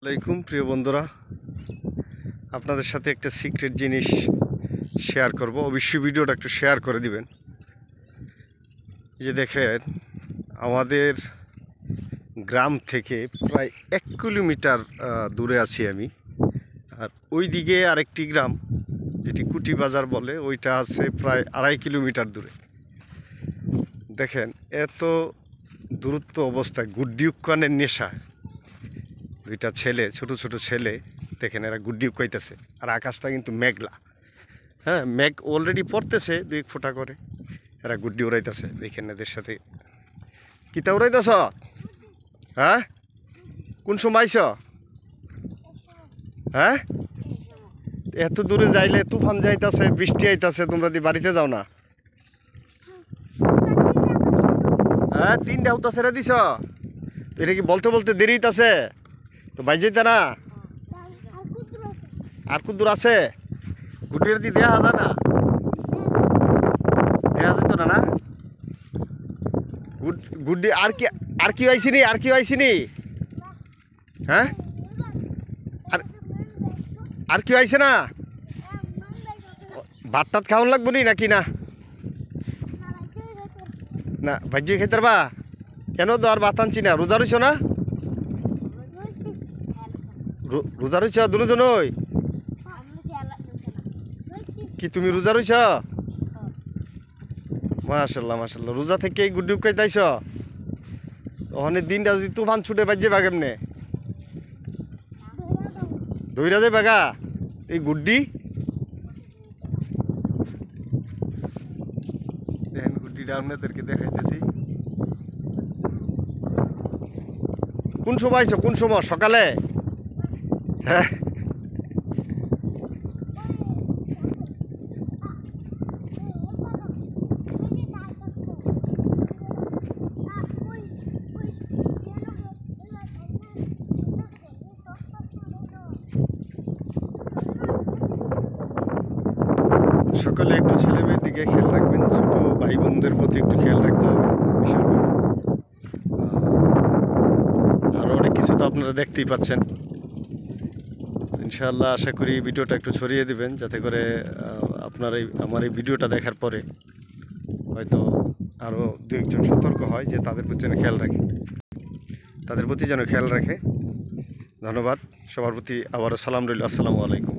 আসসালামাইকুম প্রিয় বন্ধুরা, আপনাদের সাথে একটা সিক্রেট জিনিস শেয়ার করব। অবশ্যই ভিডিওটা একটু শেয়ার করে দিবেন। এই যে দেখেন, আমাদের গ্রাম থেকে প্রায় 1 কিলোমিটার দূরে আছি আমি। আর ওই দিকে আরেকটি গ্রাম, যেটি কুটি বাজার বলে, ওইটা আছে প্রায় 2.5 কিলোমিটার দূরে। দেখেন, এত দূরত্ব অবস্থায় গুড্ডি উক্কানের নেশায় দুইটা ছেলে, ছোট ছোট ছেলে, দেখেন এরা গুড্ডি উকাইতেছে। আর আকাশটা কিন্তু মেঘলা, হ্যাঁ, মেঘ অলরেডি পড়তেছে 2-1 ফোঁটা করে। এরা গুড্ডি উড়াইতেছে। দেখেন এদের সাথে কিতা উড়াইতেছ? হ্যাঁ, কোন সময় আইছ? হ্যাঁ, এত দূরে যাইলে তুফান যাইতেছে, বৃষ্টি আইতাছে, তোমরা দি বাড়িতে যাও না? হ্যাঁ, 3টা হুতা ছেড়ে দিছ। এটা কি বলতে বলতে দেরি হইতাছে? তো বাই যেতে না? আর কত দূর আছে? গুড্ডির দি দেয়া যায় না? দেয়া যেত না? না গুড্ডি আর কি আইসিনি? আর কি আইসিনি? হ্যাঁ, আর কি আইছে না? ভাত টাত খাওয়ান লাগবো নি নাকি? না না, ভাজ্যি খেতে পারবা? কেন তো আর ভাত আনছি না? রোজা রইছ না? রোজা রইছ দুজনই? কি তুমি রোজা রইছ? মাশাল্লাহ মাশাল্লাহ। রোজা থেকে এই গুড্ডি উকাইতাইছ? ওখানে দিনটা যদি তুফান ছুটে বাজে বা কেমনে? ধইরা যাই বাগা এই গুড্ডি। দেখেন গুড্ডিটা আপনাদেরকে দেখাইতেছি। কোন সময় আইছো? কোন সময়? সকালে? হ্যাঁ, সকলে একটু ছেলেমেয়ের দিকে খেয়াল রাখবেন। ছোট ভাই বোনদের প্রতি একটু খেয়াল রাখতে হবে বিশেষভাবে। আরও অনেক কিছু তো আপনারা দেখতেই পাচ্ছেন। ইনশাআল্লাহ আশা করি ভিডিওটা একটু ছড়িয়ে দিবেন, যাতে করে আপনার আমার এই ভিডিওটা দেখার পরে হয়তো আরও 2-1 জন সতর্ক হয়, যে তাদের প্রতি যেন খেয়াল রাখে, তাদের প্রতি যেন খেয়াল রাখে। ধন্যবাদ সবার প্রতি। আবারও সালাম রইল। আসসালামু আলাইকুম।